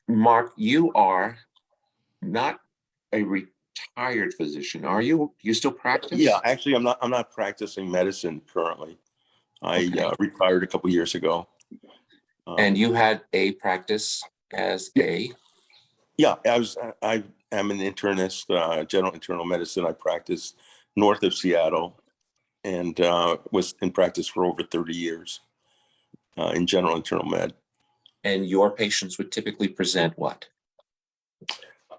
Mark, you are not a retired physician, are you? You still practice? Yeah, actually, I'm not practicing medicine currently. I Okay. retired a couple years ago. And you had a practice as a Yeah, I am an internist, general internal medicine. I practiced north of Seattle and was in practice for over 30 years in general internal med. and your patients would typically present what?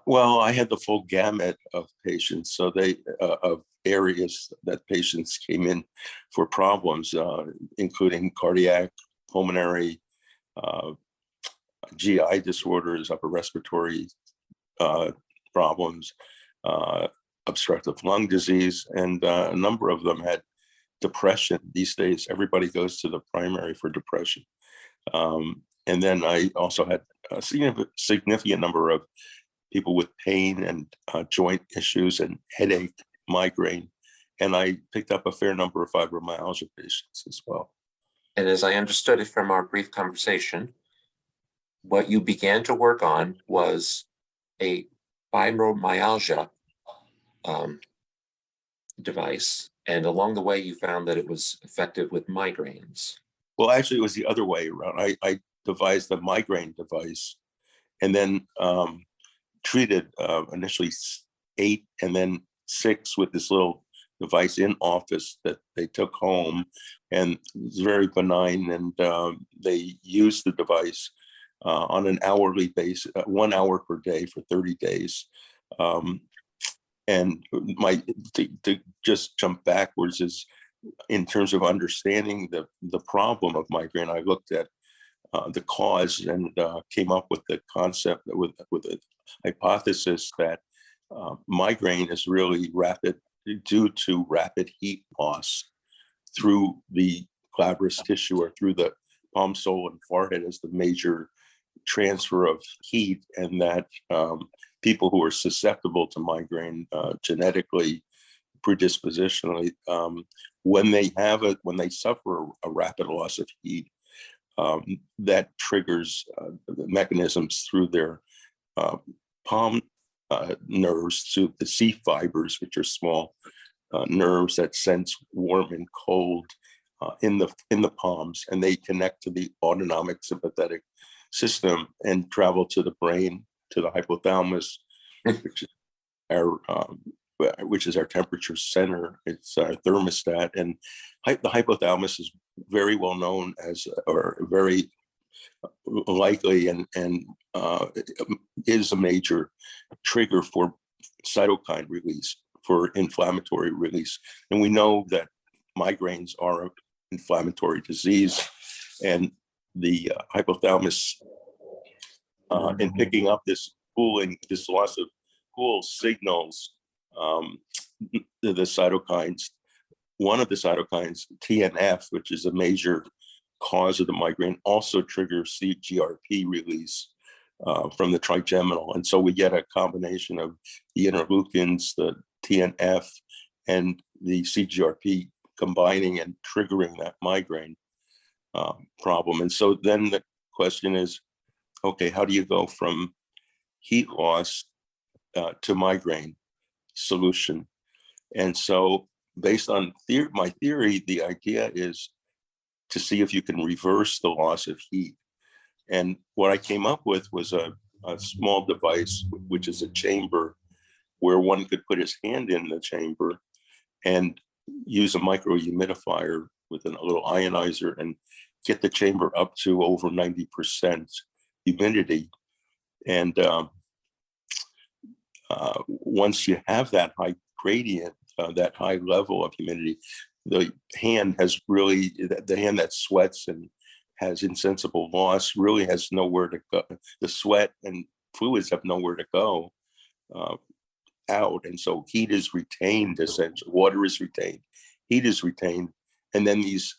Well, I had the full gamut of patients, so of areas that patients came in for problems, including cardiac, pulmonary, uh, GI disorders, upper respiratory problems, uh, obstructive lung disease, and a number of them had depression. These days, everybody goes to the primary for depression. And then I also had a significant number of people with pain and joint issues and headache, migraine. And I picked up a fair number of fibromyalgia patients as well. And as I understood it from our brief conversation, what you began to work on was a fibromyalgia device. And along the way, you found that it was effective with migraines. Well, actually, it was the other way around. I devised a migraine device and then treated initially 8 and then 6 with this little device in office that they took home, and it was very benign. And they used the device on an hourly basis, 1 hour per day for 30 days. And to just jump backwards is in terms of understanding the problem of migraine, I looked at the cause and came up with the concept with a hypothesis that migraine is really due to rapid heat loss through the glabrous tissue or through the palm, sole, and forehead as the major transfer of heat, and that people who are susceptible to migraine genetically, predispositionally, when they suffer a rapid loss of heat, that triggers the mechanisms through their palm nerves to the C fibers, which are small nerves that sense warm and cold in the palms, and they connect to the autonomic sympathetic system and travel to the brain, to the hypothalamus, which is our temperature center. It's our thermostat, and the hypothalamus is very well known as, or very likely, and is a major trigger for cytokine release, for inflammatory release. And we know that migraines are an inflammatory disease, and the hypothalamus, in picking up this loss of cool signals, the cytokines, one of the cytokines, TNF, which is a major cause of the migraine, also triggers CGRP release from the trigeminal. And so we get a combination of the interleukins, the TNF, and the CGRP combining and triggering that migraine problem. And so then the question is, okay, how do you go from heat loss to migraine solution? And so based on my theory, the idea is to see if you can reverse the loss of heat. And what I came up with was a small device, which is a chamber where one could put his hand in the chamber and use a micro humidifier with a little ionizer and get the chamber up to over 90% humidity. And once you have that high gradient, that high level of humidity, the hand that sweats and has insensible loss really has nowhere to go. The sweat and fluids have nowhere to go out. And so heat is retained, essentially. Water is retained, heat is retained. And then these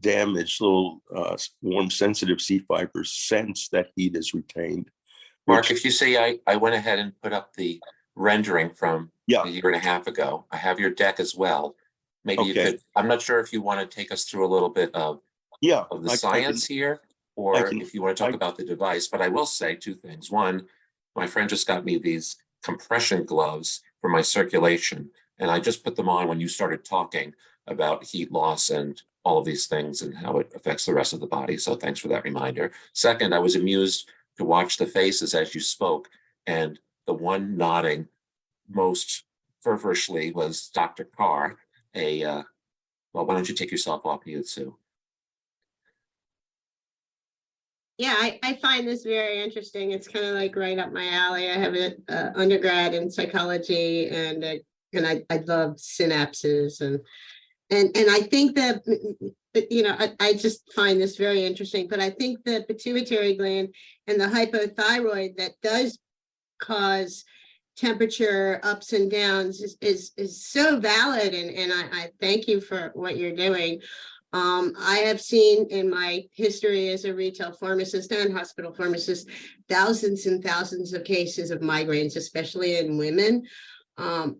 damaged little warm sensitive C fibers sense that heat is retained. Mark, if you say I went ahead and put up the rendering from a year and a half ago, I have your deck as well. Maybe you could, I'm not sure if you want to take us through a little bit of the science here. or can, if you want to talk about the device. But I will say two things. One, my friend just got me these compression gloves for my circulation, and I just put them on when you started talking about heat loss and all of these things and how it affects the rest of the body. So thanks for that reminder. Second, I was amused to watch the faces as you spoke, and the one nodding most fervently was Dr. Carr. Well, why don't you take yourself off mute, Sue? Yeah, I find this very interesting. It's kind of like right up my alley. I have an undergrad in psychology, and I love synapses, and I think that, you know, I just find this very interesting. But I think the pituitary gland and the hypothyroid that does cause temperature ups and downs is so valid, and I thank you for what you're doing. I have seen in my history as a retail pharmacist and hospital pharmacist, thousands and thousands of cases of migraines, especially in women, and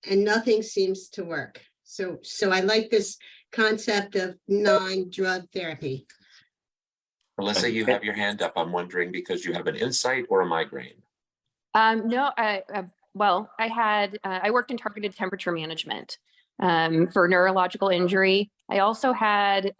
nothing seems to work. So I like this concept of non-drug therapy. Melissa, you have your hand up. I'm wondering because you have an insight or a migraine. No, well, I worked in targeted temperature management for neurological injury. I also had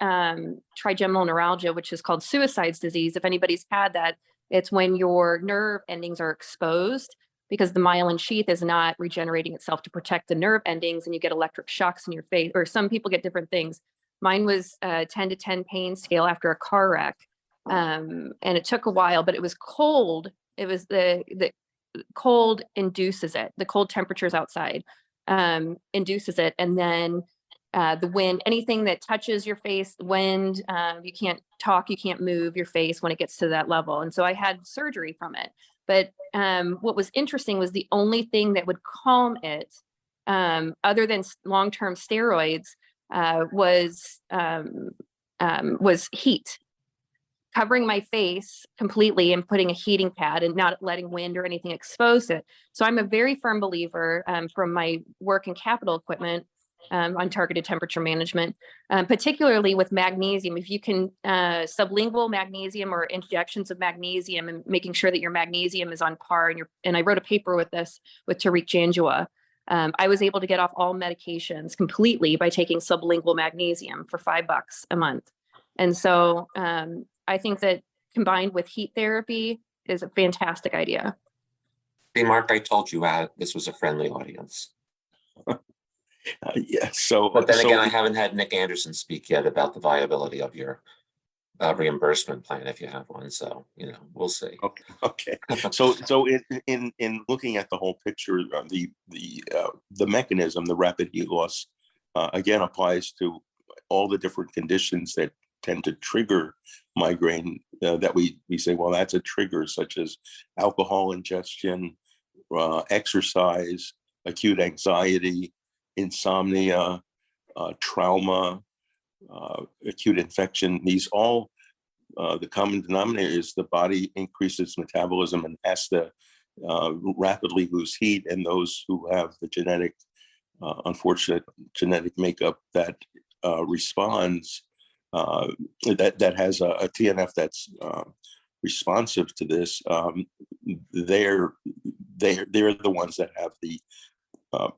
trigeminal neuralgia, which is called suicide's disease. If anybody's had that, it's when your nerve endings are exposed because the myelin sheath is not regenerating itself to protect the nerve endings, and you get electric shocks in your face, or some people get different things. Mine was 10 to 10 pain scale after a car wreck. And it took a while, but it was cold. It was the cold induces it. The cold temperatures outside induces it. And then the wind, anything that touches your face, the wind, you can't talk, you can't move your face when it gets to that level. And so I had surgery from it. But what was interesting was the only thing that would calm it, other than long-term steroids, was heat. Covering my face completely and putting a heating pad and not letting wind or anything expose it. So I'm a very firm believer from my work in capital equipment on targeted temperature management, particularly with magnesium. If you can sublingual magnesium or injections of magnesium, and making sure that your magnesium is on par. And I wrote a paper with this with Tariq Janjua. I was able to get off all medications completely by taking sublingual magnesium for $5 a month. And so I think that combined with heat therapy is a fantastic idea. Hey, Mark, I told you this was a friendly audience. Yeah. So, but then again, I haven't had Nick Anderson speak yet about the viability of your reimbursement plan if you have one. So, you know, we'll see. Okay. So in looking at the whole picture, the mechanism, the rapid heat loss, again applies to all the different conditions that tend to trigger migraine, that we say, well, that's a trigger, such as alcohol ingestion, exercise, acute anxiety, insomnia, trauma, acute infection. These all, the common denominator is the body increases metabolism and has to rapidly lose heat. And those who have the unfortunate genetic makeup that responds, that has a TNF that's responsive to this, they're the ones that have the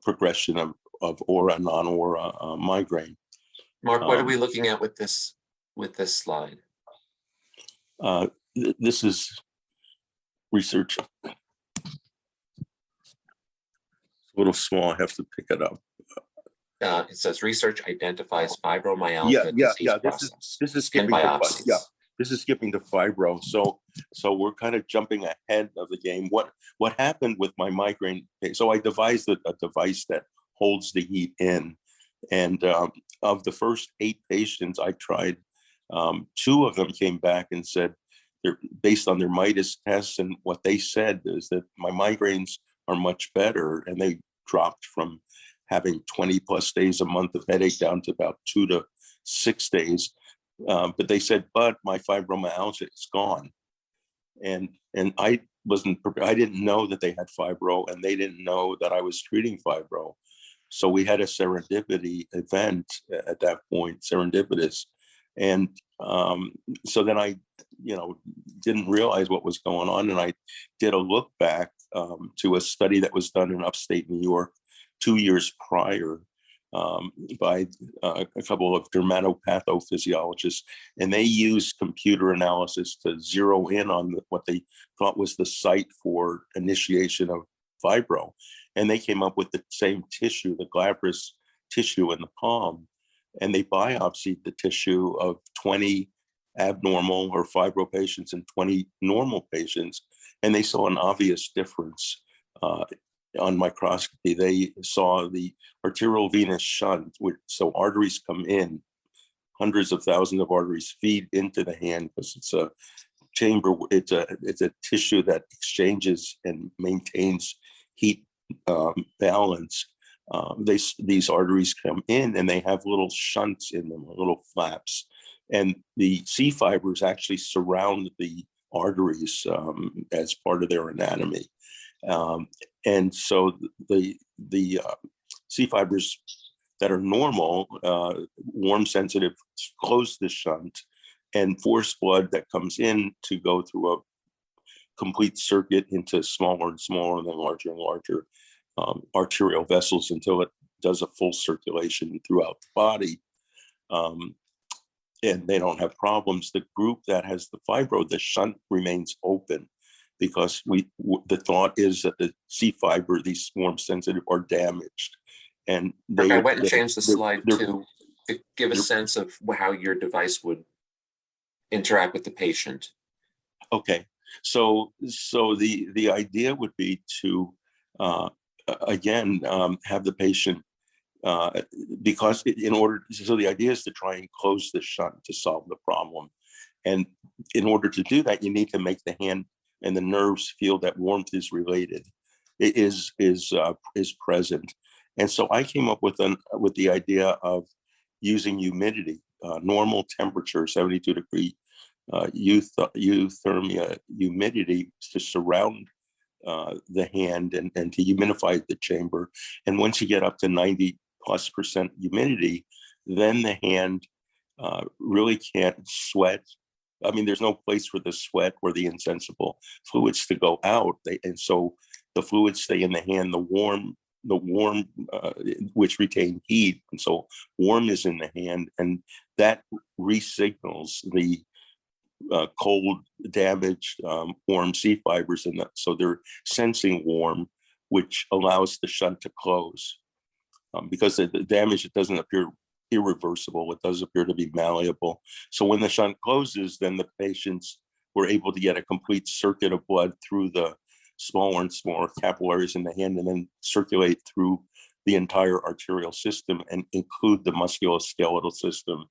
progression of aura, non-aura migraine. Mark, what are we looking at with this slide? This is research. It's a little small. I have to pick it up. It says research identifies fibromyalgia. Yeah. This is skipping biopsies. This is skipping to fibro. So we're kind of jumping ahead of the game. What happened with my migraine? So I devised a device that holds the heat in, and of the first 8 patients I tried, 2 of them came back and said, they're based on their Midas tests, and what they said is that my migraines are much better, and they dropped from having 20 plus days a month of headache down to about 2 to 6 days. But they said, but my fibromyalgia is gone. And I didn't know that they had fibro, and they didn't know that I was treating fibro. So we had a serendipity event at that point, serendipitous. And so then I didn't realize what was going on. And I did a look back to a study that was done in upstate New York 2 years prior by a couple of dermatopathophysicists, and they used computer analysis to zero in on what they thought was the site for initiation of fibro. And they came up with the same tissue, the glabrous tissue in the palm, and they biopsied the tissue of 20 abnormal or fibro patients and 20 normal patients, and they saw an obvious difference. On microscopy, they saw the arterial venous shunt, so arteries come in, hundreds of thousands of arteries feed into the hand because it's a chamber, it's a tissue that exchanges and maintains heat balance. These arteries come in and they have little shunts in them, little flaps, and the C fibers actually surround the arteries as part of their anatomy. And so the C fibers that are normal, warm sensitive, close the shunt, and force blood that comes in to go through a complete circuit into smaller and smaller and then larger and larger arterial vessels until it does a full circulation throughout the body. And they don't have problems. The group that has the fibro, the shunt remains open because the thought is that the C fiber, these warm sensitive, are damaged. And I went and changed the slide to give a sense of how your device would interact with the patient. Okay, so the idea would be to again have the patient because so the idea is to try and close the shunt to solve the problem, and in order to do that, you need to make the hand and the nerves feel that warmth is related, it is present. And so I came up with the idea of using humidity, normal temperature, 72 degree euthermia humidity to surround the hand and to humidify the chamber. And once you get up to 90+% humidity, then the hand really can't sweat. I mean, there's no place for the sweat or the insensible fluids to go out. And so the fluids stay in the hand, the warm, which retain heat. And so warm is in the hand, and that re-signals the cold, damaged, warm C fibers. And so they're sensing warm, which allows the shunt to close. Because the damage, it doesn't appear irreversible, it does appear to be malleable. So when the shunt closes, then the patients were able to get a complete circuit of blood through the smaller and smaller capillaries in the hand, and then circulate through the entire arterial system and include the musculoskeletal system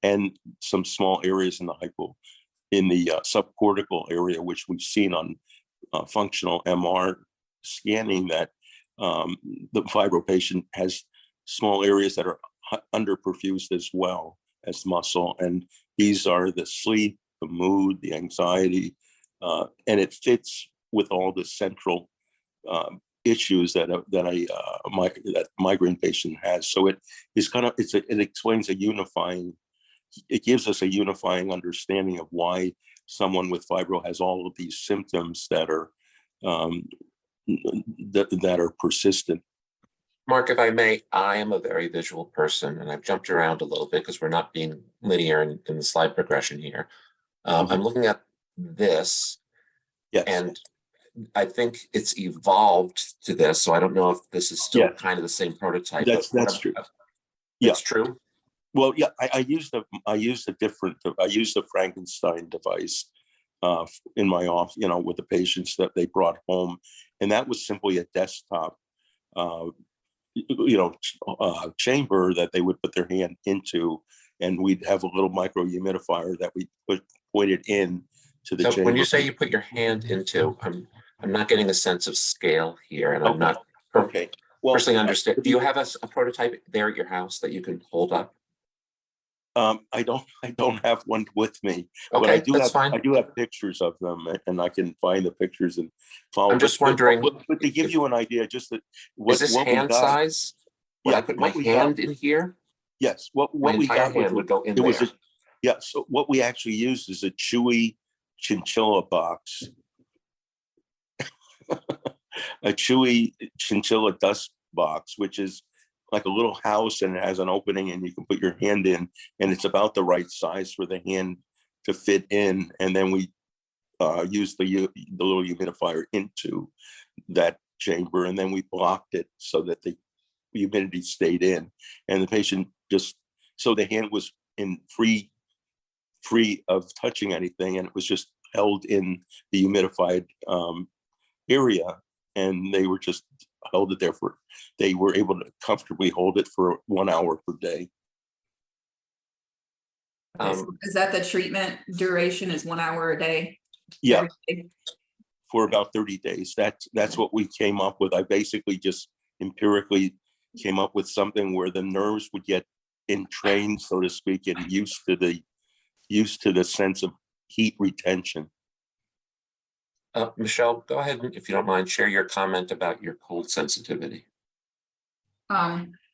and some small areas in the subcortical area, which we've seen on functional MR scanning that the fibro patient has small areas that are underperfused as well as muscle. And these are the sleep, the mood, the anxiety, and it fits with all the central issues that migraine patient has. So it explains it gives us a unifying understanding of why someone with fibro has all of these symptoms that are persistent. Mark, if I may, I am a very visual person, and I've jumped around a little bit because we're not being linear in the slide progression here. I'm looking at this, yes, and I think it's evolved to this, so I don't know if this is still kind of the same prototype. That's true. It's true. Well, yeah, I used the Frankenstein device in my office, with the patients that they brought home, and that was simply a desktop, chamber that they would put their hand into, and we'd have a little micro humidifier that we pointed in to the chamber. When you say you put your hand into, I'm not getting a sense of scale here, and I'm not personally understand. Do you have a prototype there at your house that you can hold up? I don't have one with me, but I do fine. I do have pictures of them, and I can find the pictures and follow. I'm just wondering, but to give you an idea, just that is this hand size? Would I put my hand in here? Yes. What my we entire got hand would go in there. So what we actually used is a chewy chinchilla box, a chewy chinchilla dust box, which is like a little house and it has an opening and you can put your hand in, and it's about the right size for the hand to fit in. And then we use the little humidifier into that chamber, and then we blocked it so that the humidity stayed in, and the patient just, so the hand was in free of touching anything, and it was just held in the humidified area, and they were just held it there for, they were able to comfortably hold it for 1 hour per day. Is that the treatment duration is 1 hour a day? Yeah, Every day? for about 30 days. That's what we came up with. I basically just empirically came up with something where the nerves would get entrained, so to speak, and used to the sense of heat retention. Michelle, go ahead, and if you don't mind, share your comment about your cold sensitivity.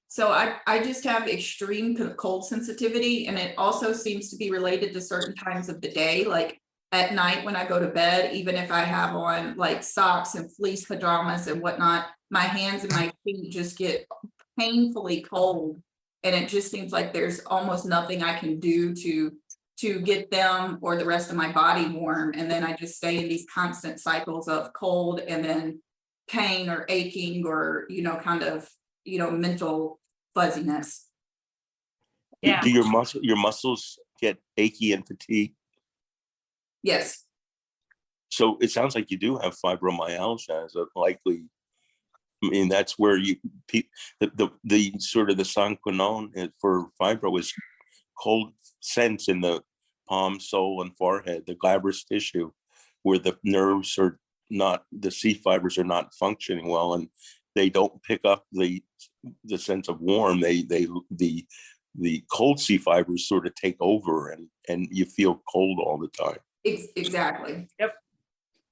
So I just have extreme cold sensitivity, and it also seems to be related to certain times of the day, like at night when I go to bed, even if I have on like socks and fleece pajamas and whatnot, my hands and my feet just get painfully cold. And it just seems like there's almost nothing I can do to get them or the rest of my body warm. And then I just stay in these constant cycles of cold and then pain or aching or, kind of, mental fuzziness. Yeah. Do your muscles get achy and fatigued? Yes. So it sounds like you do have fibromyalgia as a likely. I mean, that's where the sort of the sine qua non for fibro is cold sense in the palm, sole, and forehead, the glabrous tissue, where the nerves are not, the C fibers are not functioning well, and they don't pick up the sense of warm. The cold C fibers sort of take over, and you feel cold all the time. Exactly. Yep.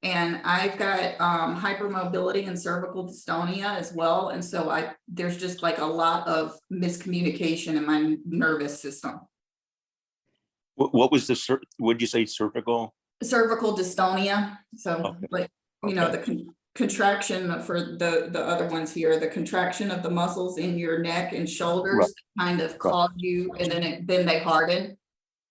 And I've got hypermobility and cervical dystonia as well. And so there's just like a lot of miscommunication in my nervous system. What was would you say cervical? Cervical dystonia. So Okay. like, Okay. the contraction for the other ones here, the contraction of the muscles in your neck and shoulders kind of cause you, and then they harden.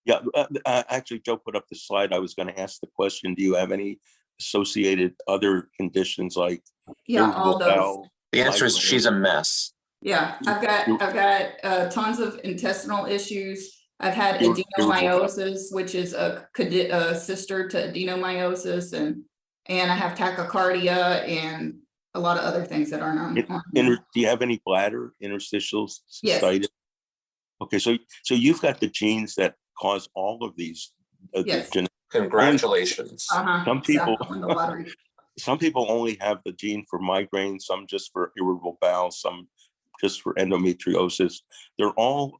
Yeah, actually, Joe put up the slide. I was going to ask the question, do you have any associated other conditions like All those. bowel, The answer is migraine? she's a mess. Yeah, I've got tons of intestinal issues. I've had Irritable bowel. adenomyosis, which is a sister to adenomyosis, and I have tachycardia and a lot of other things that aren't on. Do you have any bladder interstitial Yes. cystitis? Okay, so you've got the genes that cause all of these. Yes. Congratulations. Some people, won the lottery. some people only have the gene for migraine, some just for irritable bowel, some just for endometriosis. They're all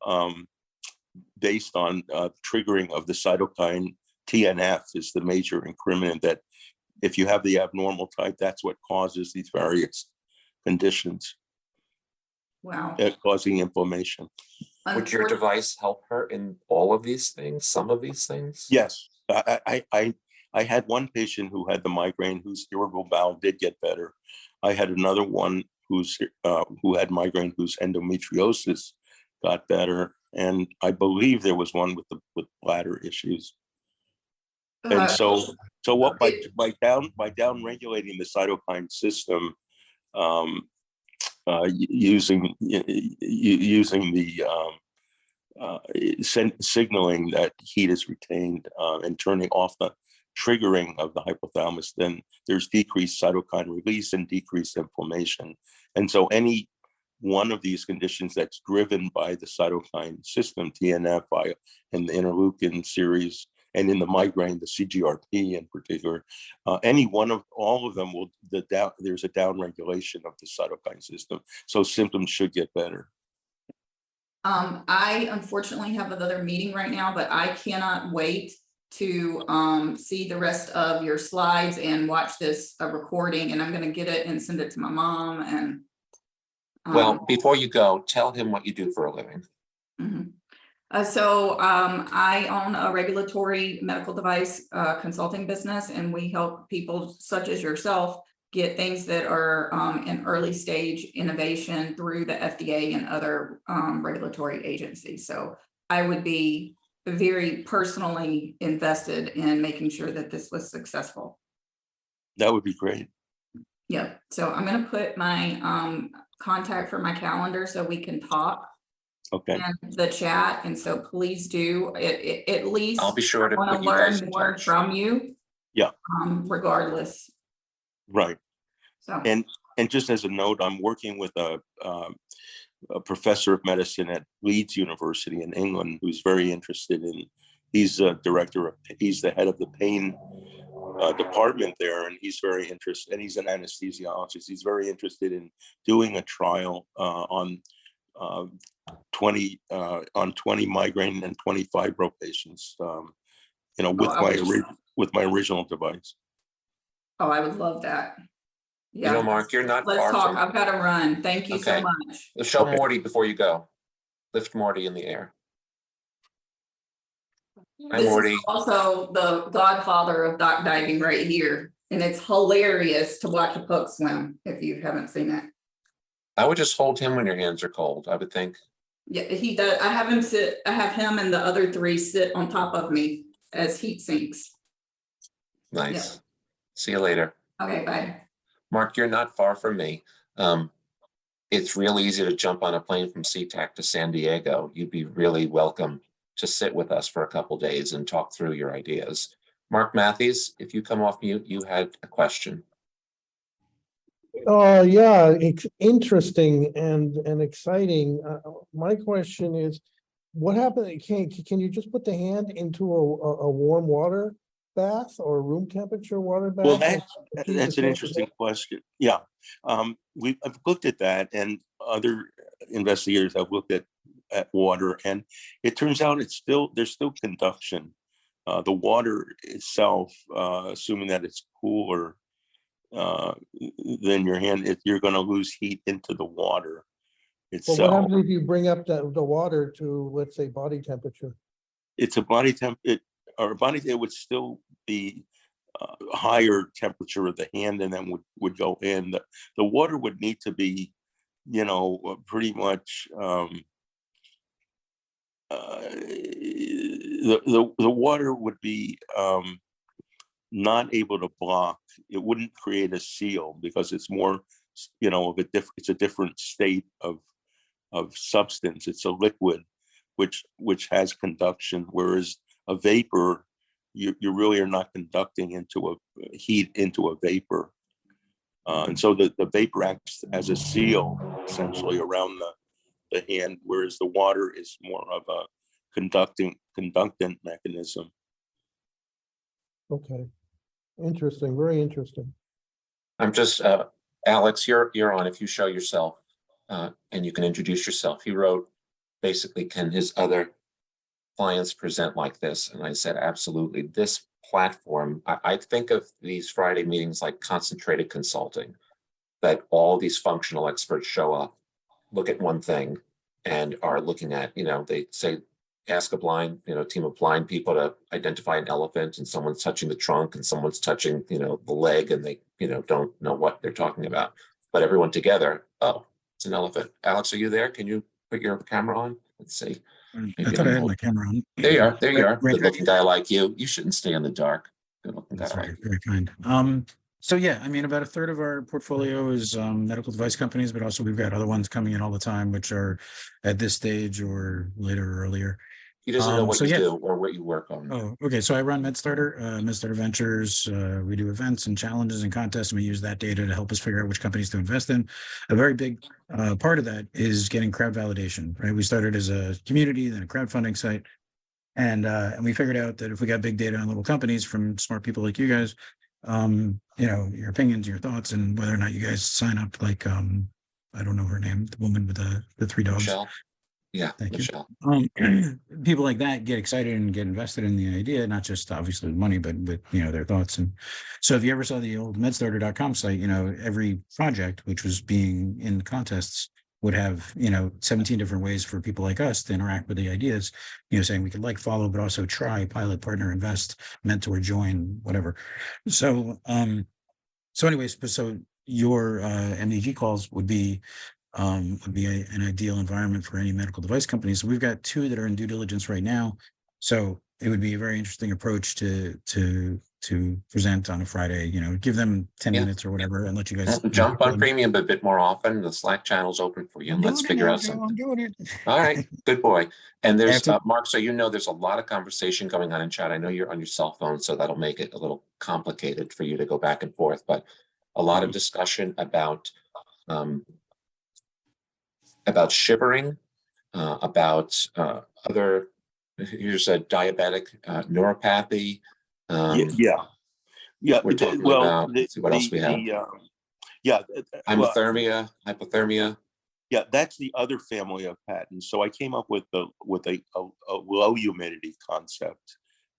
based on triggering of the cytokine TNF is the major incriminant, that if you have the abnormal type, that's what causes these various conditions. Wow. Causing inflammation. Would your device help her in all of these things, some of these things? Yes, I had one patient who had the migraine whose irritable bowel did get better. I had another one who had migraine whose endometriosis got better, and I believe there was one with bladder issues. And so what by down regulating the cytokine system, using the signaling that heat is retained and turning off the triggering of the hypothalamus, then there's decreased cytokine release and decreased inflammation. And so any one of these conditions that's driven by the cytokine system, TNF and the interleukin series, and in the migraine, the CGRP in particular, any one of all of them there's a down regulation of the cytokine system. So symptoms should get better. I unfortunately have another meeting right now, but I cannot wait to see the rest of your slides and watch this recording, and I'm going to get it and send it to my mom. And Well, before you go, tell him what you do for a living. I own a regulatory medical device consulting business, and we help people such as yourself get things that are in early stage innovation through the FDA and other regulatory agencies. So I would be very personally invested in making sure that this was successful. That would be great. Yep. So I'm going to put my contact for my calendar so we can talk. Okay. And the chat, and so please do at least. I'll be sure to want to put you guys learn in more touch. from you. Yeah. Regardless. Right. So. And just as a note, I'm working with a professor of medicine at Leeds University in England who's very interested in. He's the head of the pain department there, and he's very interested. And he's an anesthesiologist. He's very interested in doing a trial on 20 migraine and 20 fibro patients, with my original device. Oh, I would love that. Yeah. You know, Mark, you're not Let's far talk. from. I've got to run. Thank you so Okay. much. Show Okay. Morty before you go. Lift Morty in the air. Hi, This Morty. is also the godfather of dock diving right here. And it's hilarious to watch a puck swim if you haven't seen it. I would just hold him when your hands are cold, I would think. Yeah, he does. I have him and the other three sit on top of me as heat sinks. Nice. Yeah. See you later. Okay, bye. Mark, you're not far from me. It's real easy to jump on a plane from SeaTac to San Diego. You'd be really welcome to sit with us for a couple days and talk through your ideas. Mark Matthews, if you come off mute, you had a question. Yeah, it's interesting and exciting. My question is, what happened? Can you just put the hand into a warm water bath or room temperature water bath? Well, that's an interesting question. Yeah, I've looked at that, and other investigators have looked at water, and it turns out there's still conduction. The water itself, assuming that it's cooler than your hand, you're going to lose heat into the water itself. Well, what happens if you bring up the water to, let's say, body temperature? It's a body temp. It would still be higher temperature of the hand, and then would go in. The water would need to be, pretty much. The water would be not able to block. It wouldn't create a seal because it's more, it's a different state of substance. It's a liquid, which has conduction, whereas a vapor, you really are not conducting into heat into a vapor. And so the vapor acts as a seal essentially around the hand, whereas the water is more of a conductant mechanism. Okay, interesting, very interesting. I'm just, Alex, you're on. If you show yourself and you can introduce yourself. He wrote, basically, can his other clients present like this? And I said, absolutely. This platform, I think of these Friday meetings like concentrated consulting, that all these functional experts show up, look at one thing, and are looking at, they say, ask a blind, team of blind people to identify an elephant, and someone's touching the trunk and someone's touching, the leg, and they, don't know what they're talking about. But everyone together, oh, it's an elephant. Alex, are you there? Can you put your camera on? Let's see. I thought I had my camera on. There you are. There you are. Right. Good-looking guy like you. You shouldn't stay in the dark. Good-looking guy That's like very, you. very kind. So yeah, about a third of our portfolio is medical device companies, but also we've got other ones coming in all the time, which are at this stage or later or earlier. He doesn't know what you yeah. do or what you work on. Oh, okay. So I run MedStarter Ventures. We do events and challenges and contests, and we use that data to help us figure out which companies to invest in. A very big part of that is getting crowd validation, right? We started as a community, then a crowdfunding site. And we figured out that if we got big data on little companies from smart people like you guys, your opinions, your thoughts, and whether or not you guys sign up, like, I don't know her name, the woman with the 3 dogs. Michelle. Yeah, Thank Michelle. you. People like that get excited and get invested in the idea, not just obviously the money, but with their thoughts. And so if you ever saw the old medstarter.com site, every project which was being in contests would have, 17 different ways for people like us to interact with the ideas, saying we could like, follow, but also try, pilot, partner, invest, mentor, join, whatever. So, anyways, so your MDG calls would be an ideal environment for any medical device companies. We've got 2 that are in due diligence right now. So it would be a very interesting approach to present on a Friday, give them 10 Yeah. minutes or whatever and let you guys Jump on premium a bit more often. The Slack channel's open for you. And let's figure out something. I'm doing it. All right, good boy. And there's After- Mark, so there's a lot of conversation going on in chat. I know you're on your cell phone, so that'll make it a little complicated for you to go back and forth, but a lot of discussion about shivering, about other, here's a diabetic neuropathy. Yeah. We're talking Well, about, let's see what else we have. Hypothermia. Hypothermia. Yeah, that's the other family of patents. So I came up with a low humidity concept,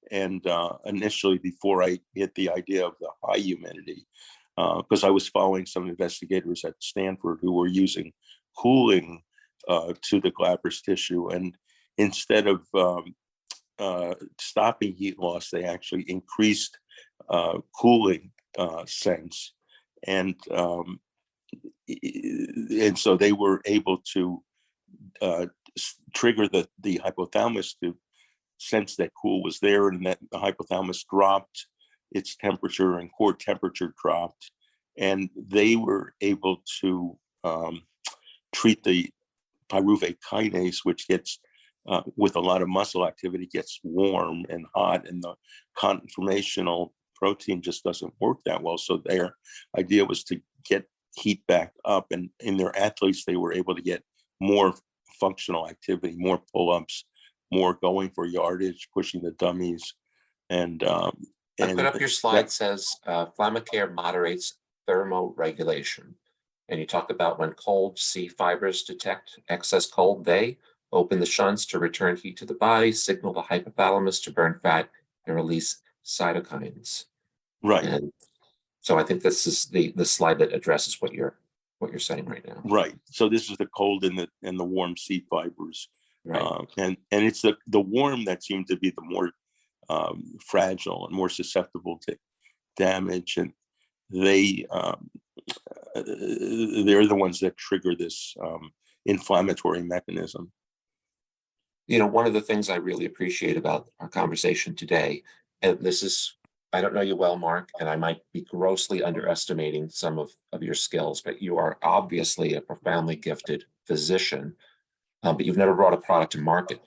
and initially, before I hit the idea of the high humidity, because I was following some investigators at Stanford who were using cooling to the glabrous tissue, and instead of stopping heat loss, they actually increased cooling sense, and so they were able to trigger the hypothalamus to sense that cool was there, and that the hypothalamus dropped its temperature and core temperature dropped, and they were able to treat the pyruvate kinase, which gets with a lot of muscle activity, gets warm and hot, and the conformational protein just doesn't work that well. So their idea was to get heat back up, and in their athletes, they were able to get more functional activity, more pull-ups, more going for yardage, pushing the dummies, and I put up your slide, says Flammacare moderates thermoregulation. And you talk about when cold C fibers detect excess cold, they open the shunts to return heat to the body, signal the hypothalamus to burn fat and release cytokines. Right. And so I think this is the slide that addresses what you're saying right now. Right. So this is the cold and the warm C fibers. Right. And it's the warm that seem to be the more fragile and more susceptible to damage, and they're the ones that trigger this inflammatory mechanism. One of the things I really appreciate about our conversation today, and this is, I don't know you well, Mark, and I might be grossly underestimating some of your skills, but you are obviously a profoundly gifted physician, but you've never brought a product to market,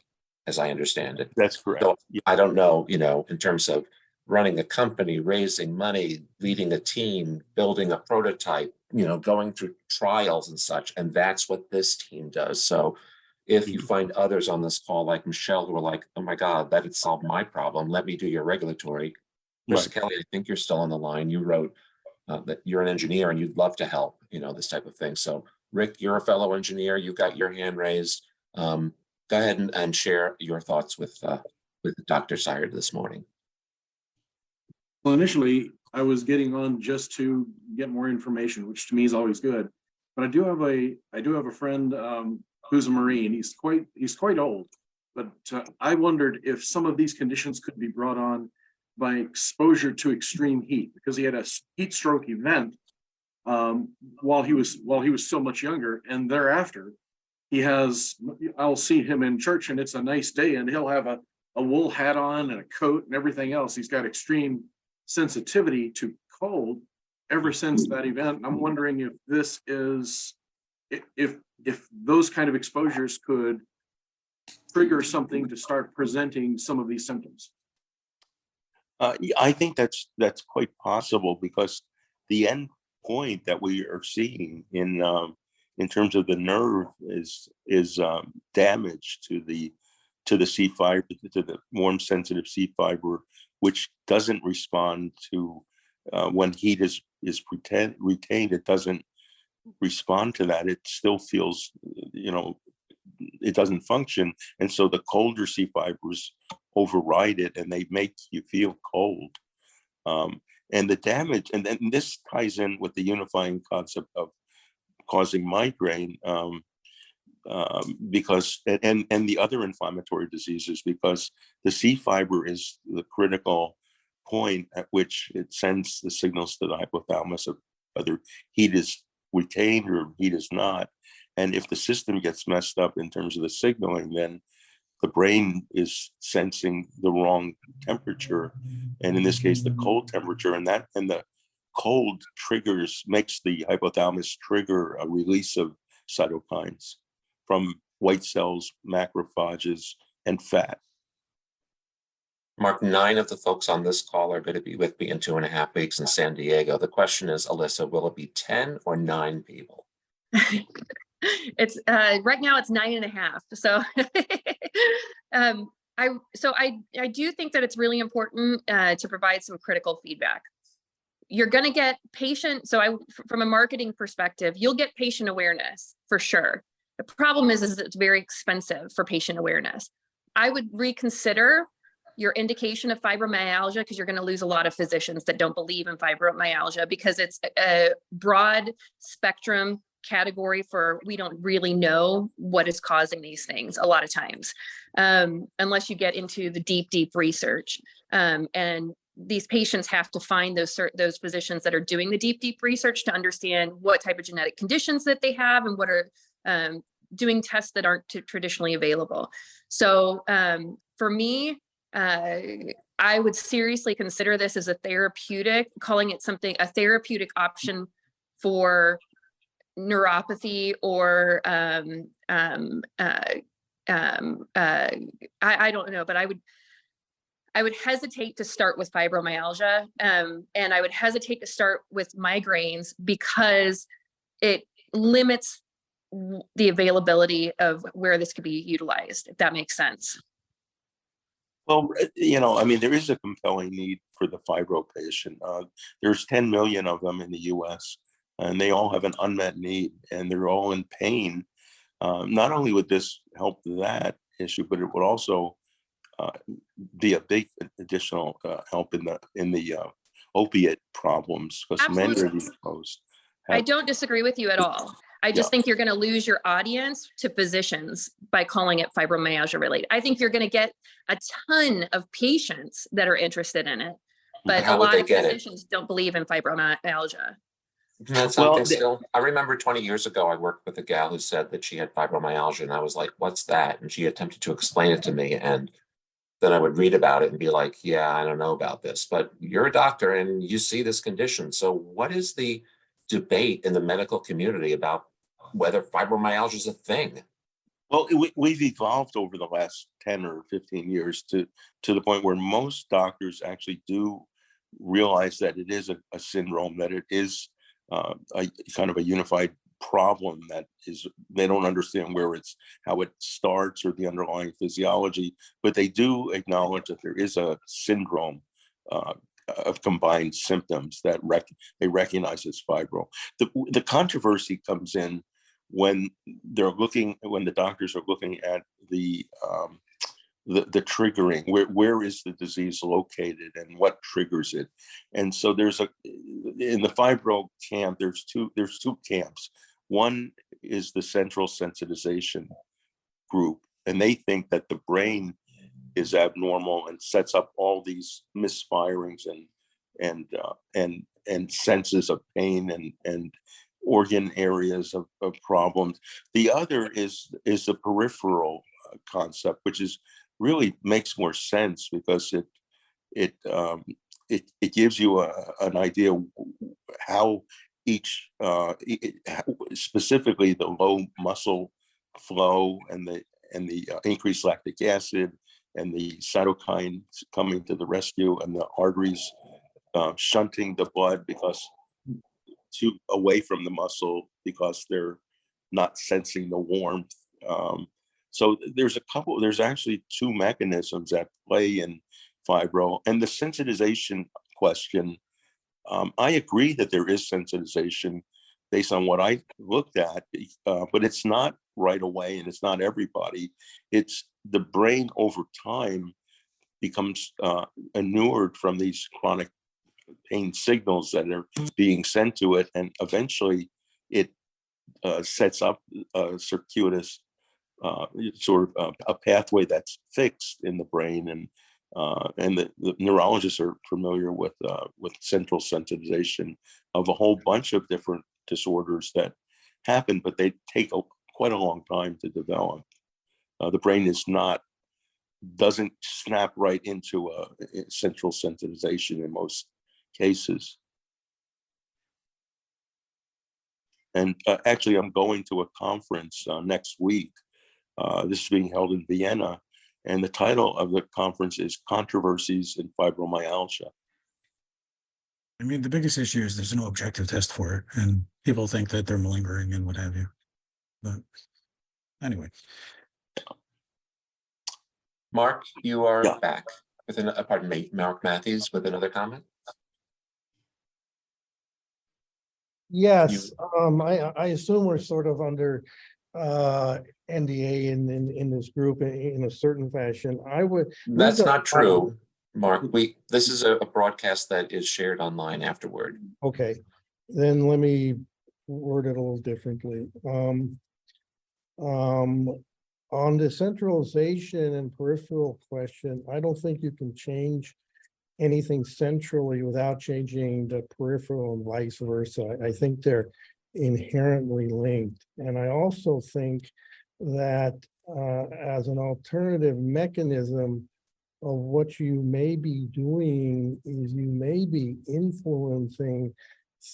as I understand it. That's correct. So Yeah. I don't know, in terms of running a company, raising money, leading a team, building a prototype, going through trials and such. And that's what this team does. So if you find others on this call like Michelle who are like, oh my God, that had solved my problem, let me do your regulatory. Chris Kelly, I think you're still on the line. You wrote that you're an engineer and you'd love to help, this type of thing. So Rick, you're a fellow engineer. You got your hand raised. Go ahead and share your thoughts with Dr. Swyer this morning. Well, initially, I was getting on just to get more information, which to me is always good. But I do have a friend who's a Marine. He's quite old, but I wondered if some of these conditions could be brought on by exposure to extreme heat, because he had a heat stroke event while he was so much younger, and thereafter I'll see him in church and it's a nice day and he'll have a wool hat on and a coat and everything else. He's got extreme sensitivity to cold ever since that event. And I'm wondering if this is, if those kind of exposures could trigger something to start presenting some of these symptoms. I think that's quite possible, because the end point that we are seeing in terms of the nerve is damage to the C fiber, to the warm sensitive C fiber, which doesn't respond to when heat is retained. It doesn't respond to that. It still feels, it doesn't function, and so the colder C fibers override it, and they make you feel cold. And the damage, and then this ties in with the unifying concept of causing migraine. because and the other inflammatory diseases, because the C fiber is the critical point at which it sends the signals to the hypothalamus of whether heat is retained or heat is not. And if the system gets messed up in terms of the signaling, then the brain is sensing the wrong temperature, and in this case, the cold temperature, and the cold makes the hypothalamus trigger a release of cytokines from white cells, macrophages, and fat. Mark, 9 of the folks on this call are going to be with me in 2.5 weeks in San Diego. The question is, Alyssa, will it be 10 or 9 people? It's right now it's 9.5. So I do think that it's really important to provide some critical feedback. You're going to get from a marketing perspective, you'll get patient awareness for sure. The problem is it's very expensive for patient awareness. I would reconsider your indication of fibromyalgia, because you're going to lose a lot of physicians that don't believe in fibromyalgia, because it's a broad spectrum category for, we don't really know what is causing these things a lot of times, unless you get into the deep research. And these patients have to find those physicians that are doing the deep research to understand what type of genetic conditions that they have and what are doing tests that aren't traditionally available. So for me, I would seriously consider this as a therapeutic, calling it a therapeutic option for neuropathy, or I don't know, but I would hesitate to start with fibromyalgia, and I would hesitate to start with migraines, because it limits the availability of where this could be utilized, if that makes sense. Well, I mean, there is a compelling need for the fibro patient. There's 10 million of them in the US, and they all have an unmet need, and they're all in pain. Not only would this help that issue, but it would also be a big additional help in the opiate problems, because many of these folks I don't disagree with you at all. I just think you're going to lose your audience to physicians by calling it fibromyalgia related. I think you're going to get a ton of patients that are interested in it, but a lot of physicians don't believe in fibromyalgia. That's something still. I remember 20 years ago, I worked with a gal who said that she had fibromyalgia, and I was like, "What's that?" And she attempted to explain it to me, and then I would read about it and be like, "Yeah, I don't know about this." But you're a doctor and you see this condition. So what is the debate in the medical community about whether fibromyalgia is a thing? Well, we've evolved over the last 10 or 15 years to the point where most doctors actually do realize that it is a syndrome, that it is a kind of a unified problem, that is, they don't understand how it starts or the underlying physiology, but they do acknowledge that there is a syndrome of combined symptoms that they recognize as fibro. The controversy comes in when the doctors are looking at the triggering, where is the disease located and what triggers it. And so in the fibro camp, there's two camps. One is the central sensitization group, and they think that the brain is abnormal and sets up all these misfirings and senses of pain and organ areas of problems. The other is the peripheral concept, which really makes more sense, because it gives you an idea how specifically the low muscle flow and the increased lactic acid and the cytokines coming to the rescue, and the arteries shunting the blood away from the muscle because they're not sensing the warmth. So there's actually two mechanisms at play in fibro. And the sensitization question, I agree that there is sensitization based on what I looked at, but it's not right away, and it's not everybody. It's the brain over time becomes inured from these chronic pain signals that are being sent to it, and eventually it sets up a circuitous sort of a pathway that's fixed in the brain, and the neurologists are familiar with central sensitization of a whole bunch of different disorders that happen, but they take quite a long time to develop. The brain doesn't snap right into a central sensitization in most cases. And actually, I'm going to a conference next week. This is being held in Vienna, and the title of the conference is Controversies in Fibromyalgia. I mean, the biggest issue is there's no objective test for it, and people think that they're malingering and what have you. But anyway. Mark, you are Yeah. back with pardon me, Mark Matthews with another comment. Yes, I assume we're sort of under NDA in this group in a certain fashion. That's not true, Mark. This is a broadcast that is shared online afterward. Okay, then let me word it a little differently. On the centralization and peripheral question, I don't think you can change anything centrally without changing the peripheral and vice versa. I think they're inherently linked. And I also think that as an alternative mechanism of what you may be doing is you may be influencing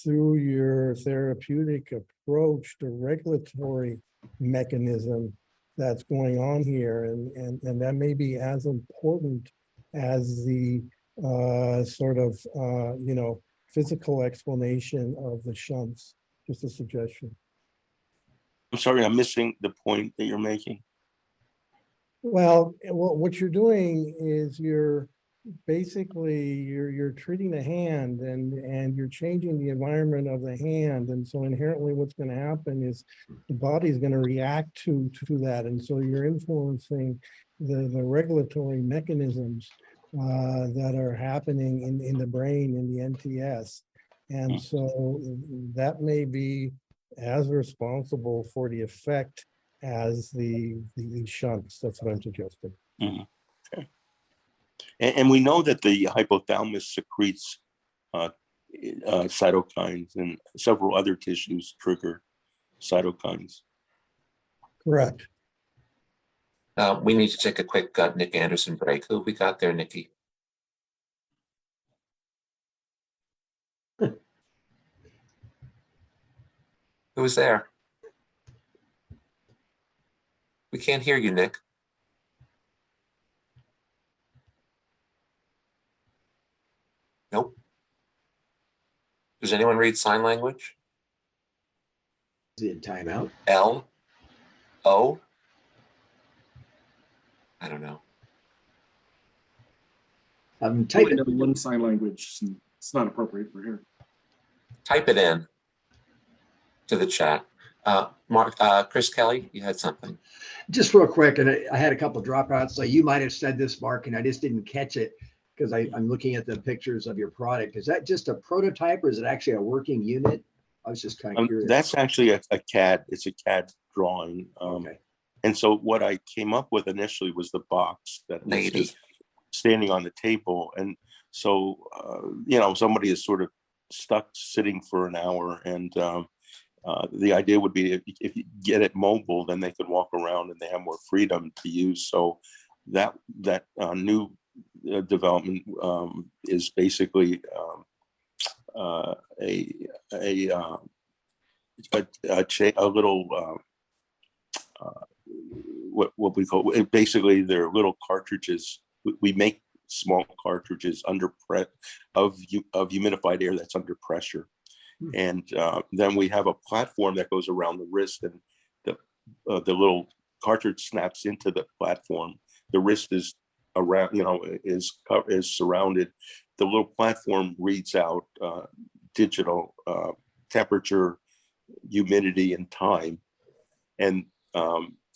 through your therapeutic approach the regulatory mechanism that's going on here, and that may be as important as the sort of physical explanation of the shunts. Just a suggestion. I'm sorry, I'm missing the point that you're making. Well, what you're doing is you're treating the hand and you're changing the environment of the hand, and so inherently what's going to happen is the body is going to react to that, and so you're influencing the regulatory mechanisms that are happening in the brain in the NTS, and so that may be as responsible for the effect as the shunts. That's what I'm suggesting. Mm-hmm. Okay. And we know that the hypothalamus secretes cytokines, and several other tissues trigger cytokines. Correct. We need to take a quick Nick Anderson break. Who we got there, Nikki? Who was there? We can't hear you, Nick. Nope. Does anyone read sign language? Is it in timeout? L-O? I don't know. Type it. One sign language. It's not appropriate for here. Type it in to the chat. Mark, Chris Kelly, you had something. Just real quick, and I had a couple dropouts, so you might have said this, Mark, and I just didn't catch it because I'm looking at the pictures of your product. Is that just a prototype, or is it actually a working unit? I was just kind of curious. That's actually a CAD. It's a CAD drawing. Okay. And so what I came up with initially was the box that was just standing on the table. And so, somebody is sort of stuck sitting for an hour, and the idea would be if you get it mobile, then they could walk around and they have more freedom to use. So that new development is basically a little what we call, basically they're little cartridges. We make small cartridges of humidified air that's under pressure. And then we have a platform that goes around the wrist, and the little cartridge snaps into the platform. The wrist is around, is surrounded. The little platform reads out digital temperature, humidity, and time. And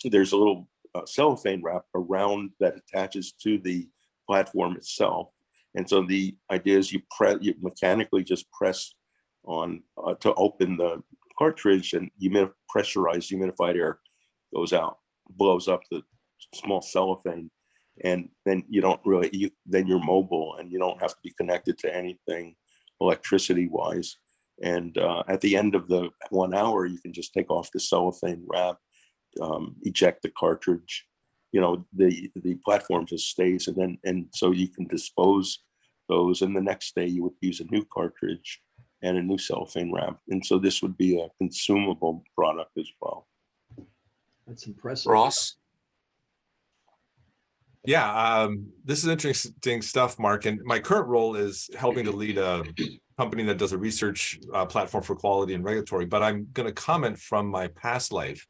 there's a little cellophane wrap around that attaches to the platform itself. And so the idea is you mechanically just press on to open the cartridge, and pressurized humidified air goes out. blows up the small cellophane, and then you don't really, then you're mobile and you don't have to be connected to anything electricity wise. And at the end of the 1 hour, you can just take off the cellophane wrap, eject the cartridge. The platform just stays, and so you can dispose those, and the next day you would use a new cartridge and a new cellophane wrap. And so this would be a consumable product as well. That's impressive. Ross? Yeah, this is interesting stuff, Mark. And my current role is helping to lead a company that does a research platform for quality and regulatory. But I'm going to comment from my past life,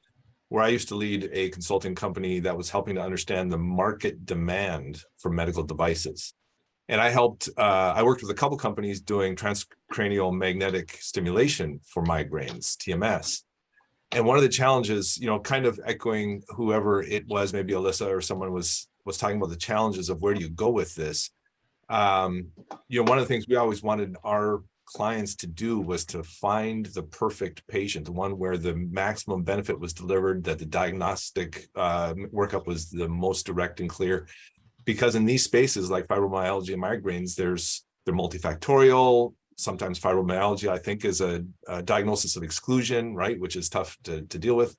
where I used to lead a consulting company that was helping to understand the market demand for medical devices. And I worked with a couple companies doing transcranial magnetic stimulation for migraines, TMS. And one of the challenges, kind of echoing whoever it was, maybe Alyssa or someone was talking about the challenges of where do you go with this. One of the things we always wanted our clients to do was to find the perfect patient, the one where the maximum benefit was delivered, that the diagnostic workup was the most direct and clear. Because in these spaces like fibromyalgia and migraines, they're multifactorial. Sometimes fibromyalgia, I think, is a diagnosis of exclusion, right, which is tough to deal with.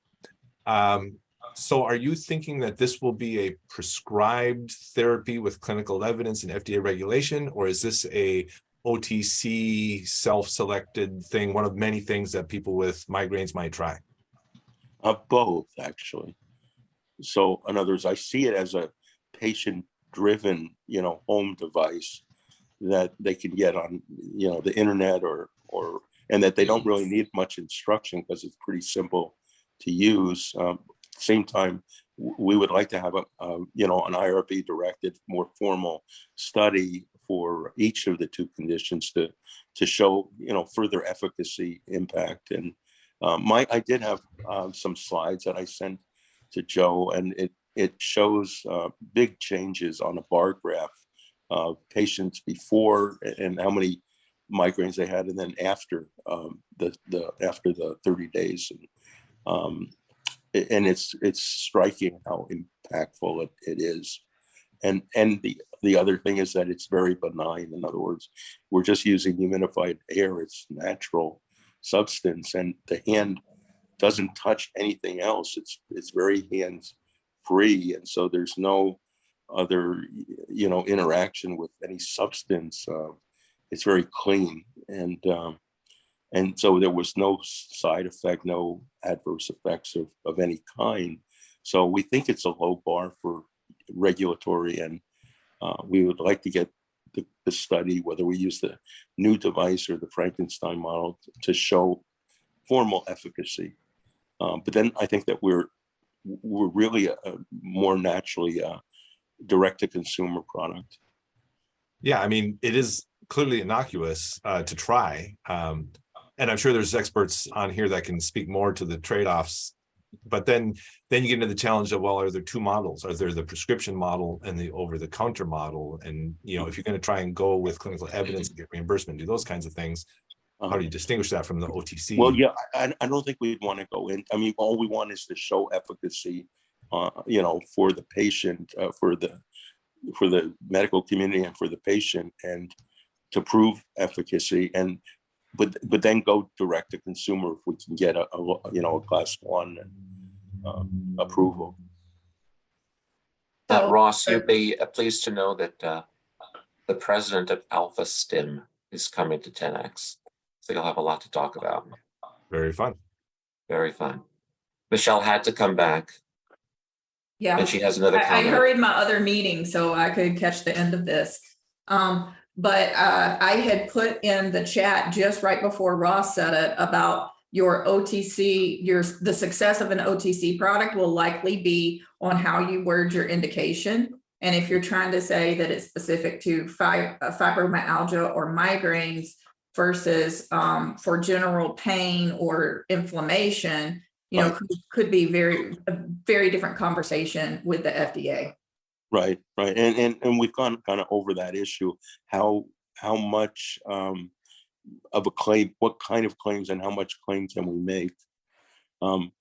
So are you thinking that this will be a prescribed therapy with clinical evidence and FDA regulation, or is this a OTC self-selected thing, one of many things that people with migraines might try? Both, actually. So in other words, I see it as a patient-driven, home device that they can get on, the internet and that they don't really need much instruction because it's pretty simple to use. Same time, we would like to have an IRB directed, more formal study for each of the two conditions to show, further efficacy impact. And I did have some slides that I sent to Joe, and it shows big changes on a bar graph of patients before and how many migraines they had, and then after after the 30 days. And it's striking how impactful it is. And the other thing is that it's very benign. In other words, we're just using humidified air. It's natural substance, and the hand doesn't touch anything else. It's very hands free, and so there's no other interaction with any substance. It's very clean, and so there was no side effect, no adverse effects of any kind. So we think it's a low bar for regulatory, and we would like to get the study, whether we use the new device or the Frankenstein model, to show formal efficacy. But then I think that we're really more naturally direct-to-consumer product. Yeah, I mean, it is clearly innocuous to try. And I'm sure there's experts on here that can speak more to the trade-offs. But then you get into the challenge of, well, are there two models? Are there the prescription model and the over-the-counter model? And, if you're going to try and go with clinical evidence and get reimbursement, do those kinds of things, how do you distinguish that from the OTC? Well, yeah, I don't think we'd want to go in. I mean, all we want is to show efficacy, for the patient, for the medical community and for the patient, and to prove efficacy, but then go direct to consumer if we can get a class 1 approval. Ross, you'd be pleased to know that the president of Alpha Stim is coming to 10X. So you'll have a lot to talk about. Very fun. Very fun. Michelle had to come back. Yeah. And she has another I comment. hurried my other meeting so I could catch the end of this. But I had put in the chat just right before Ross said it about your OTC, the success of an OTC product will likely be on how you word your indication. And if you're trying to say that it's specific to fibromyalgia or migraines versus for general pain or inflammation, could be a very different conversation with the FDA. Right. And we've gone kind of over that issue, how much of a claim, what kind of claims and how much claim can we make?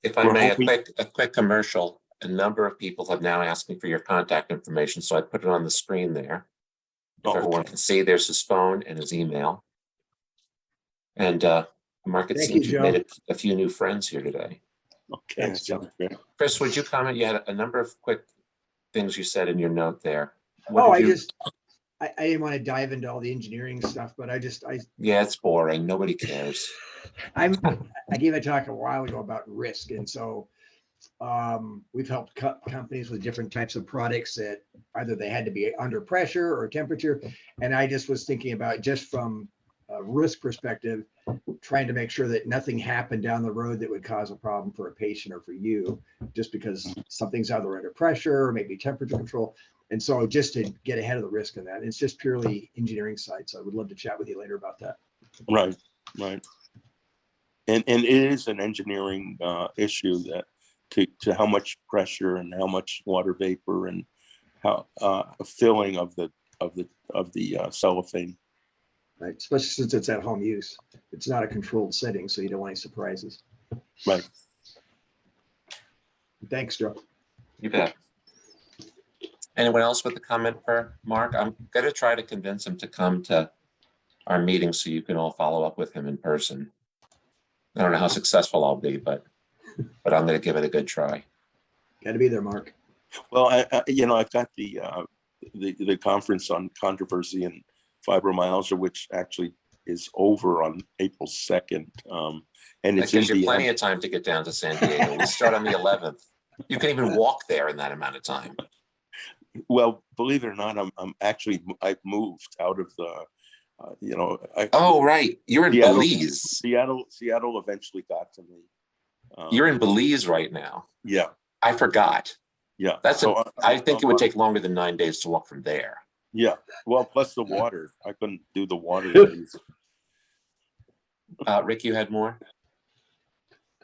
If I may, a quick commercial. a number of people have now asked me for your contact information, so I put it on the screen there. If Oh, everyone okay. can see, there's his phone and his email. And Mark, it Thank seems you, you've made Joe. a few new friends here today. Okay, Thanks, that sounds great. Chris, would you comment? You had a number of quick things you said in your note there. What Oh, did you- I didn't want to dive into all the engineering stuff, but Yeah, it's boring. Nobody cares. I gave a talk a while ago about risk. And so we've helped companies with different types of products that either they had to be under pressure or temperature. And I just was thinking about, just from a risk perspective, trying to make sure that nothing happened down the road that would cause a problem for a patient or for you, just because something's either under pressure or maybe temperature control. And so just to get ahead of the risk in that, it's just purely engineering side. So I would love to chat with you later about that. Right, right. And it is an engineering issue, that to how much pressure and how much water vapor and how filling of the cellophane. Right, especially since it's at home use. It's not a controlled setting, so you don't want any surprises. Right. Thanks, Joe. You bet. Anyone else with a comment for Mark? I'm going to try to convince him to come to our meeting so you can all follow up with him in person. I don't know how successful I'll be, but I'm going to give it a good try. Got to be there, Mark. Well, I've got the conference on controversy and fibromyalgia, which actually is over on April 2nd. And That it's in gives you the plenty of time to get down to San Diego. We start on the 11th. You can even walk there in that amount of time. Well, believe it or not, I've moved out of the, Oh, right. You're in Seattle- Belize. Seattle eventually got to me. You're in Belize right now. Yeah, I forgot. yeah. I think it would take longer than 9 days to walk from there. Yeah, well, plus the water. I couldn't do the water. Rick, you had more?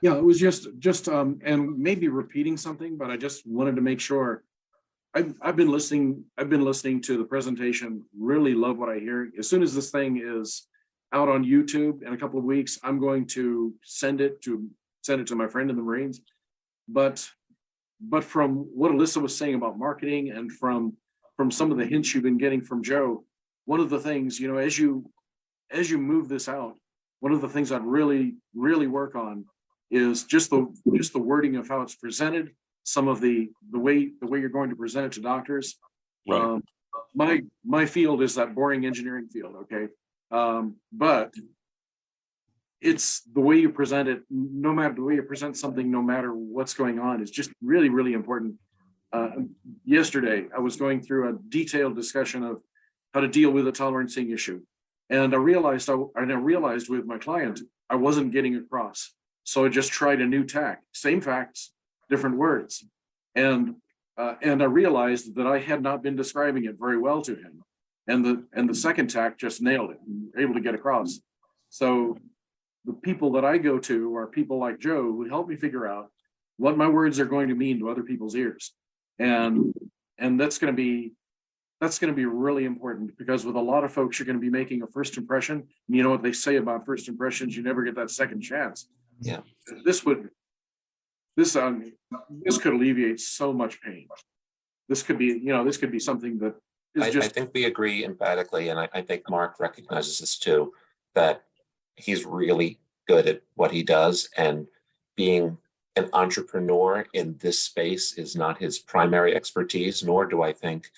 Yeah, it was just and maybe repeating something, but I just wanted to make sure. I've been listening to the presentation, really love what I hear. As soon as this thing is out on YouTube in a couple of weeks, I'm going to send it to my friend in the Marines. But from what Alyssa was saying about marketing, and from some of the hints you've been getting from Joe, one of the things, as you move this out, one of the things I'd really work on is just the wording of how it's presented, some of the way you're going to present it to doctors. Right. My field is that boring engineering field, okay? But it's the way you present it, no matter the way you present something, no matter what's going on, is just really, really important. Yesterday, I was going through a detailed discussion of how to deal with a tolerancing issue. And I realized with my client, I wasn't getting across. So I just tried a new tack, same facts, different words. And I realized that I had not been describing it very well to him. And the second tack just nailed it, able to get across. So the people that I go to are people like Joe, who help me figure out what my words are going to mean to other people's ears. And that's going to be really important, because with a lot of folks, you're going to be making a first impression. And you know what they say about first impressions, you never get that second chance. Yeah. This could alleviate so much pain. This could be something that is I think we agree emphatically, and I think Mark recognizes this too, that he's really good at what he does, and being an entrepreneur in this space is not his primary expertise, nor do I think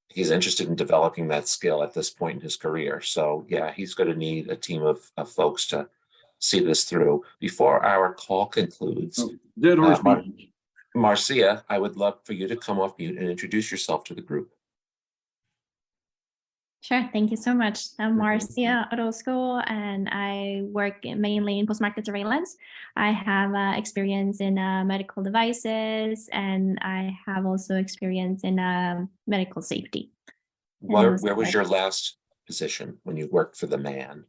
he's interested in developing that skill at this point in his career. So yeah, he's going to need a team of folks to see this through. Before our call concludes, Marcia, I would love for you to come off mute and introduce yourself to the group. Sure. Thank you so much. I'm Marcia Orozco, and I work mainly in post-market surveillance. I have experience in medical devices, and I have also experience in medical safety. Where was your last position when you worked for the man?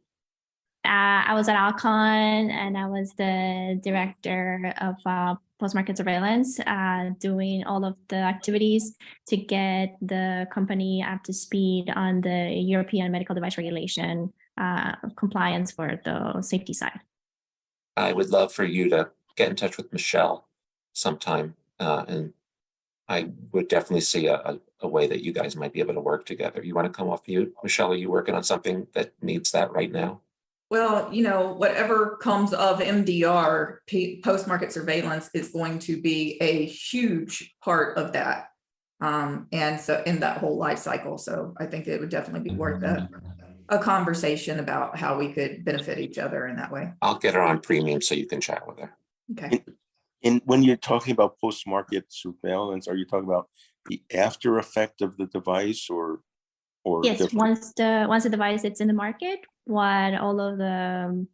I was at Alcon, and I was the director of post-market surveillance, doing all of the activities to get the company up to speed on the European medical device regulation compliance for the safety side. I would love for you to get in touch with Michelle sometime And I would definitely see a way that you guys might be able to work together. You want to come off mute? Michelle, are you working on something that needs that right now? Well, you know, whatever comes of MDR, post-market surveillance is going to be a huge part of that. And so in that whole life cycle. So I think it would definitely be worth a conversation about how we could benefit each other in that way. I'll get her on premium so you can chat with her. Okay. And when you're talking about post-market surveillance, are you talking about the after effect of the device or Yes, different? once the device is in the market, what all of the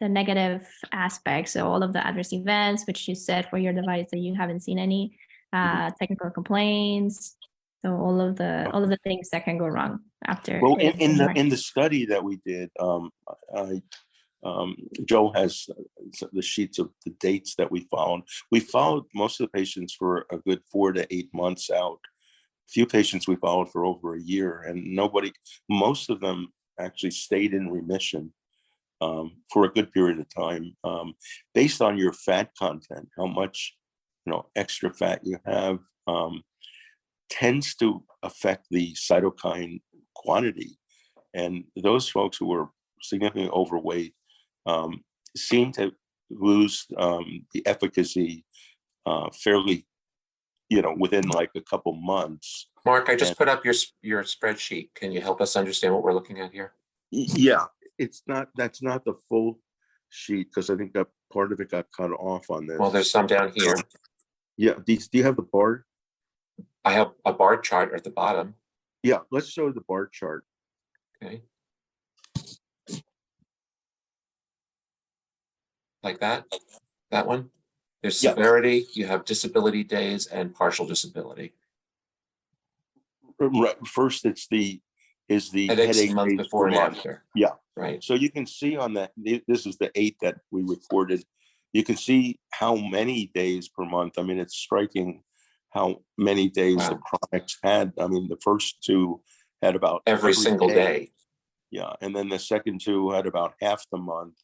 negative aspects, so all of the adverse events, which you said for your device that you haven't seen any technical complaints, so all of the things that can go wrong after. Well, it's in market. the study that we did, Joe has the sheets of the dates that we followed. We followed most of the patients for a good 4 to 8 months out. Few patients we followed for over a year, and most of them actually stayed in remission for a good period of time, based on your fat content, how much extra fat you have, tends to affect the cytokine quantity. And those folks who were significantly overweight seem to lose the efficacy fairly, within like a couple months. Mark, I just put up your spreadsheet. Can you help us understand what we're looking at here? Yeah, that's not the full sheet, because I think that part of it got cut off on this. Well, there's some down here. Yeah, do you have the bar? I have a bar chart at the bottom. Yeah, let's show the bar chart. Okay. Like that one. There's severity, you have disability days and partial disability. Right. First, is the Headaches a month days before per and month. after. Yeah. Right. So you can see on that, this is the 8 that we recorded. You can see how many days per month. I mean, it's striking how many days the chronics had. I mean, the first 2 had about every single day. Yeah. And then the second 2 had about half the month.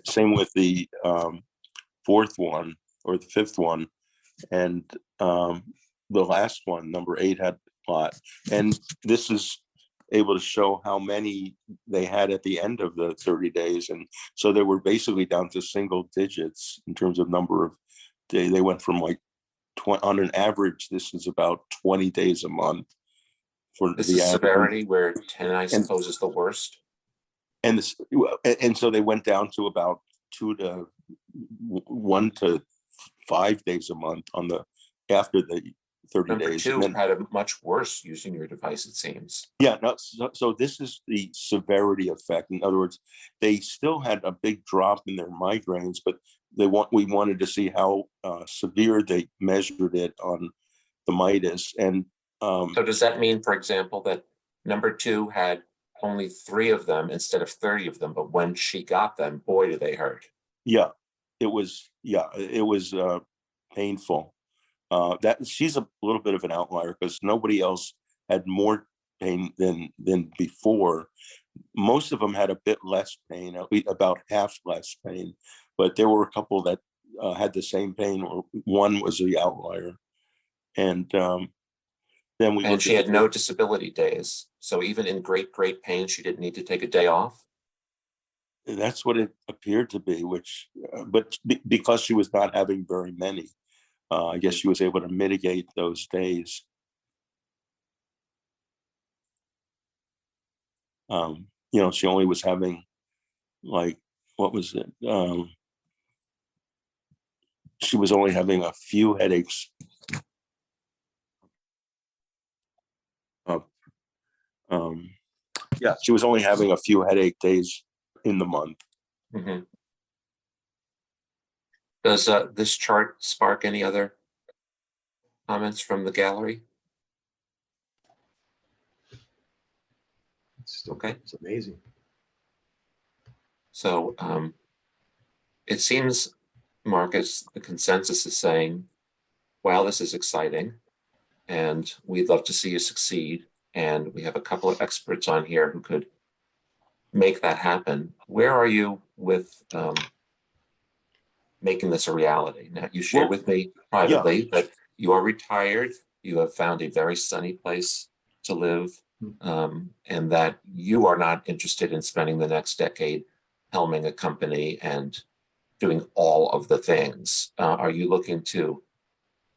Same with the 4th one or the 5th one. And the last one, number 8, had a lot. And this is able to show how many they had at the end of the 30 days. And so they were basically down to single digits in terms of number of days. They went from like on an average, this is about 20 days a month for this the is average. Severity, where 10, I suppose, is the worst. And so they went down to about 1 to 5 days a month after the 30 Number days. 2 had a much worse using your device, it seems. Yeah, no, so this is the severity effect. In other words, they still had a big drop in their migraines, but we wanted to see how severe they measured it on the mitis. And so does that mean, for example, that number 2 had only 3 of them instead of 30 of them, but when she got them, boy, did they hurt. Yeah, it was painful. That she's a little bit of an outlier because nobody else had more pain than before. Most of them had a bit less pain, at least about half less pain, but there were a couple that had the same pain, or one was the outlier. And then she had no disability days. So even in great pain, she didn't need to take a day off. That's what it appeared to be, but because she was not having very many, I guess she was able to mitigate those days. She only was having, like, what was it? She was only having a few headaches. She was only having a few headache days in the month. Mm-hmm. Does this chart spark any other comments from the gallery? Okay. It's amazing. So it seems, Marcus, the consensus is saying, wow, this is exciting, and we'd love to see you succeed. And we have a couple of experts on here who could make that happen. Where are you with making this a reality. Now, you shared Well, with me privately that you are retired, you have found a very sunny place to live, and that you are not interested in spending the next decade helming a company and doing all of the things. Are you looking to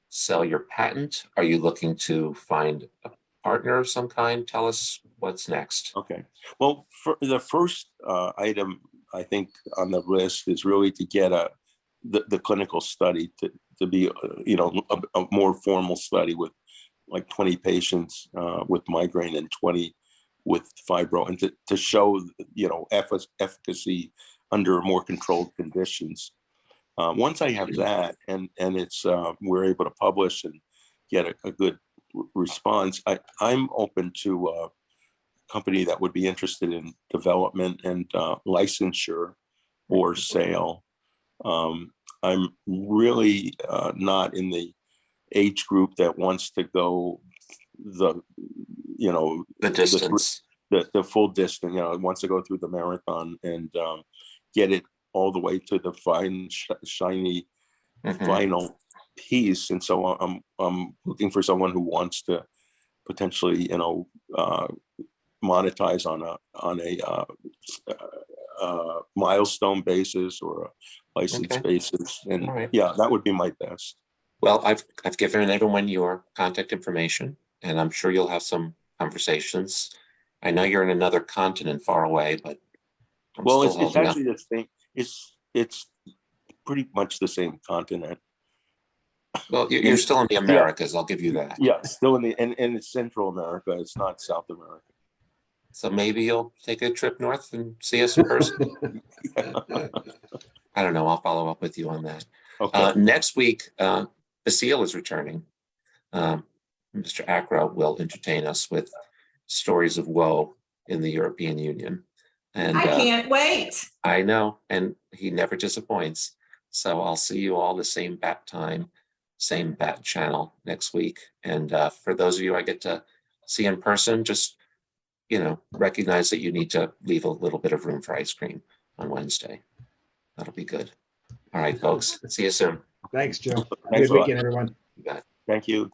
sell your patent? Are you looking to find a partner of some kind? Tell us what's next. Okay. Well, for the first item, I think on the list is really to get the clinical study to be, a more formal study with like 20 patients with migraine and 20 with fibro, and to show, efficacy under more controlled conditions. Once I have that and it's we're able to publish and get a good response, I'm open to a company that would be interested in development and licensure or sale. I'm really not in the age group that wants to go the distance, the full distance, wants to go through the marathon and get it all the way to the fine, shiny final piece. And so I'm looking for someone who wants to potentially, monetize on a milestone basis or a license basis. And that would be my best. Well, I've given everyone your contact information, and I'm sure you'll have some conversations. I know you're in another continent far away, but it's actually the same. It's pretty much the same continent. Well, you're still in the Americas. I'll give you that. Yeah, still in and it's Central America. It's not South America. So maybe you'll take a trip north and see us in person. I don't know. I'll follow up with you on that. Okay. Next week, Basile is returning. Mr. Accra will entertain us with stories of woe in the European Union. And I can't wait. I know, and he never disappoints. So I'll see you all the same bat time, same bat channel next week. And for those of you I get to see in person, just, recognize that you need to leave a little bit of room for ice cream on Wednesday. That'll be good. All right, folks. See you soon. Thanks, Joe. Thanks Good weekend, everyone. You got it. Thank you.